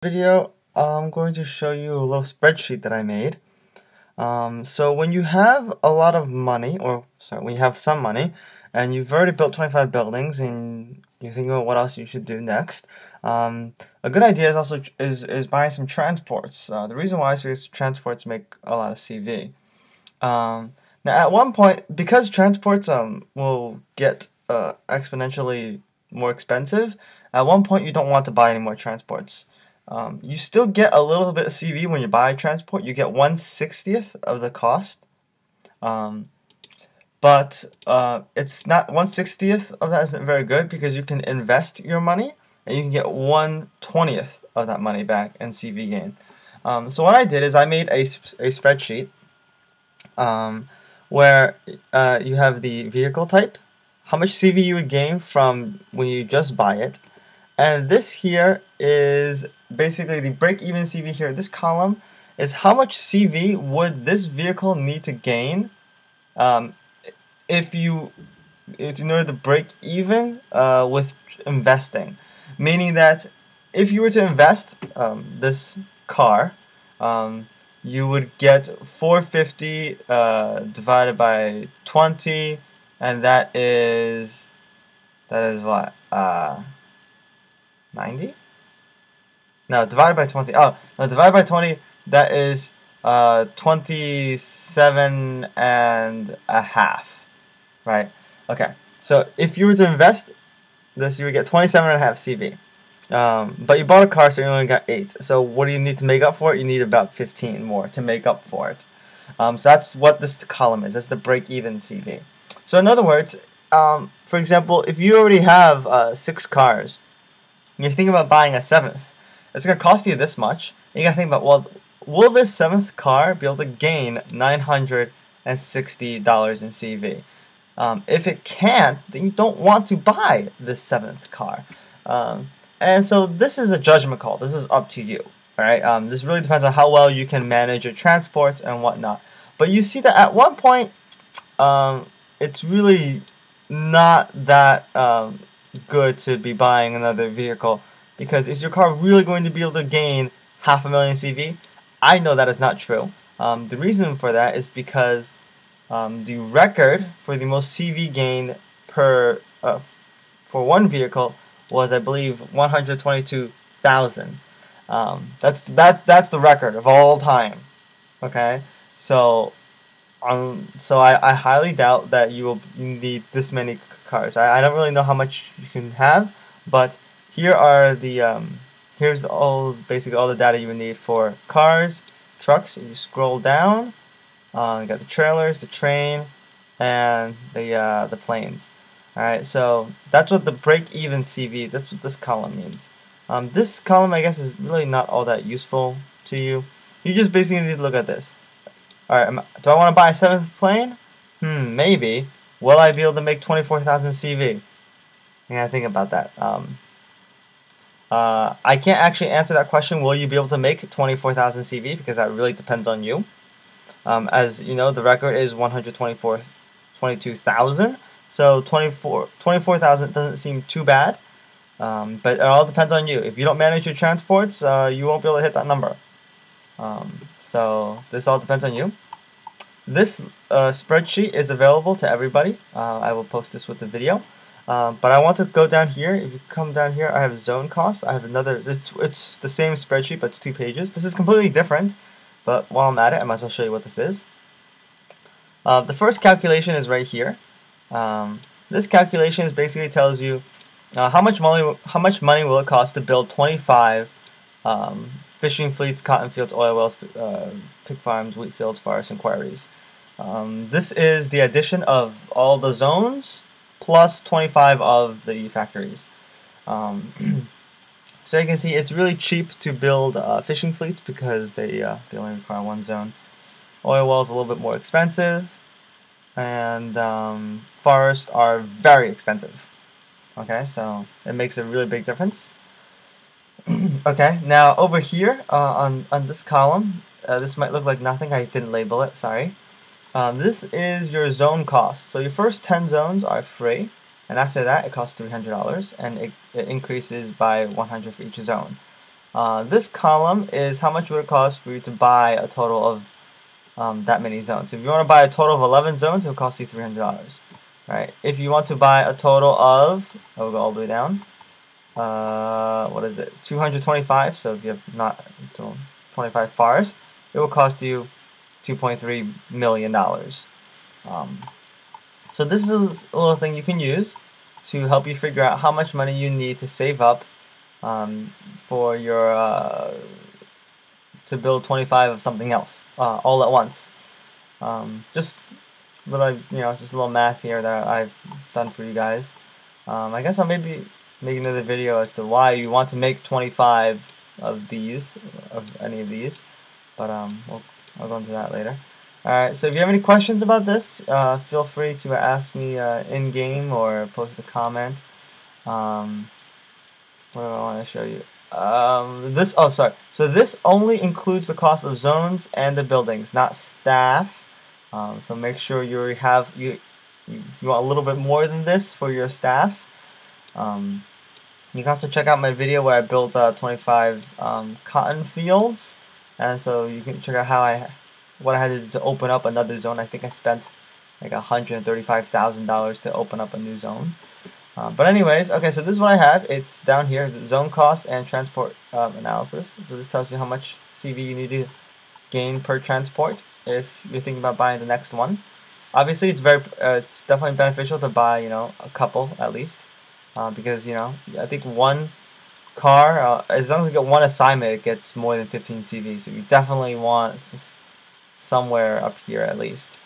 Video, I'm going to show you a little spreadsheet that I made. So when you have a lot of money, or sorry, when you have some money, and you've already built 25 buildings, and you're thinking about what else you should do next, a good idea is also is buying some transports. The reason why is because transports make a lot of CV. Now at one point, because transports will get exponentially more expensive, at one point you don't want to buy any more transports. You still get a little bit of CV when you buy transport. You get 1/60th of the cost, but it's not 1/60th of that isn't very good because you can invest your money and you can get 1/20th of that money back in CV gain. So what I did is I made a spreadsheet where you have the vehicle type, how much CV you would gain from when you just buy it, and this here is basically the break-even CV here. This column is how much CV would this vehicle need to gain if in order to break even with investing. Meaning that if you were to invest this car, you would get 450 divided by 20, and that is what? 90? No, divided by 20. Oh, no, divided by 20, that is 27 and a half. Right? Okay. So if you were to invest this, you would get 27 and a half CV. But you bought a car, so you only got 8. So what do you need to make up for it? You need about 15 more to make up for it. So that's what this column is. That's the break-even CV. So in other words, for example, if you already have 6 cars, and you're thinking about buying a 7th, it's going to cost you this much. And you got to think about, well, will this 7th car be able to gain $960 in CV? If it can't, then you don't want to buy this 7th car. And so this is a judgment call. This is up to you. All right. This really depends on how well you can manage your transport and whatnot. But you see that at one point, it's really not that good to be buying another vehicle, because is your car really going to be able to gain 500,000 CV? I know that is not true. The reason for that is because the record for the most CV gain per for one vehicle was, I believe, 122,000. That's the record of all time. Okay, so I highly doubt that you will need this many cars. I don't really know how much you can have, but here are the here's basically all the data you would need for cars, trucks. If you scroll down, you got the trailers, the train, and the planes. All right, so that's what the break-even CV. That's what this column means. This column, I guess, is really not all that useful to you. You just basically need to look at this. All right, do I want to buy a 7th plane? Maybe. Will I be able to make 24,000 CV? I gotta think about that. I can't actually answer that question. Will you be able to make 24,000 CV? Because that really depends on you. As you know, the record is 122,000. So 24,000 doesn't seem too bad. But it all depends on you. If you don't manage your transports, you won't be able to hit that number. So this all depends on you. This spreadsheet is available to everybody. I will post this with the video. But I want to go down here. If you come down here, I have zone cost. I have another. It's the same spreadsheet, but it's 2 pages. This is completely different. But while I'm at it, I might as well show you what this is. The first calculation is right here. This calculation basically tells you how much money will it cost to build 25 fishing fleets, cotton fields, oil wells, pig farms, wheat fields, forests, and quarries. This is the addition of all the zones plus 25 of the factories. So you can see it's really cheap to build fishing fleets because they only require 1 zone. Oil wells are a little bit more expensive, and forests are very expensive. Okay, so it makes a really big difference. Okay, now over here on this column, this might look like nothing. I didn't label it, sorry. This is your zone cost. So your first 10 zones are free, and after that it costs $300, and it increases by 100 for each zone. This column is how much would it cost for you to buy a total of that many zones. If you want to buy a total of 11 zones, it will cost you $300. Right? If you want to buy a total of, I will go all the way down. What is it? 225. So if you have not 25 forest, it will cost you $2.3 million. So this is a little thing you can use to help you figure out how much money you need to save up for your to build 25 of something else all at once. Just little, just a little math here that I've done for you guys. I guess I'll maybe make another video as to why you want to make 25 of these, of any of these, but I'll go into that later. Alright, so if you have any questions about this, feel free to ask me in-game or post a comment. What do I want to show you? So this only includes the cost of zones and the buildings, not staff. So make sure you want a little bit more than this for your staff. You can also check out my video where I built 25 cotton fields, and so you can check out what I had to do to open up another zone. I think I spent like $135,000 to open up a new zone. But anyways, okay, so this is what I have. It's down here, the zone cost and transport analysis. So this tells you how much CV you need to gain per transport if you're thinking about buying the next one. Obviously, it's definitely beneficial to buy, a couple at least, because I think one car, as long as you get one assignment, it gets more than 15 CV. So you definitely want somewhere up here at least.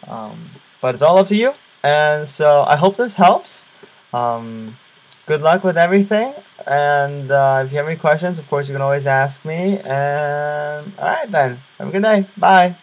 But it's all up to you. And so I hope this helps. Good luck with everything. And if you have any questions, of course, you can always ask me. And alright then. Have a good day. Bye.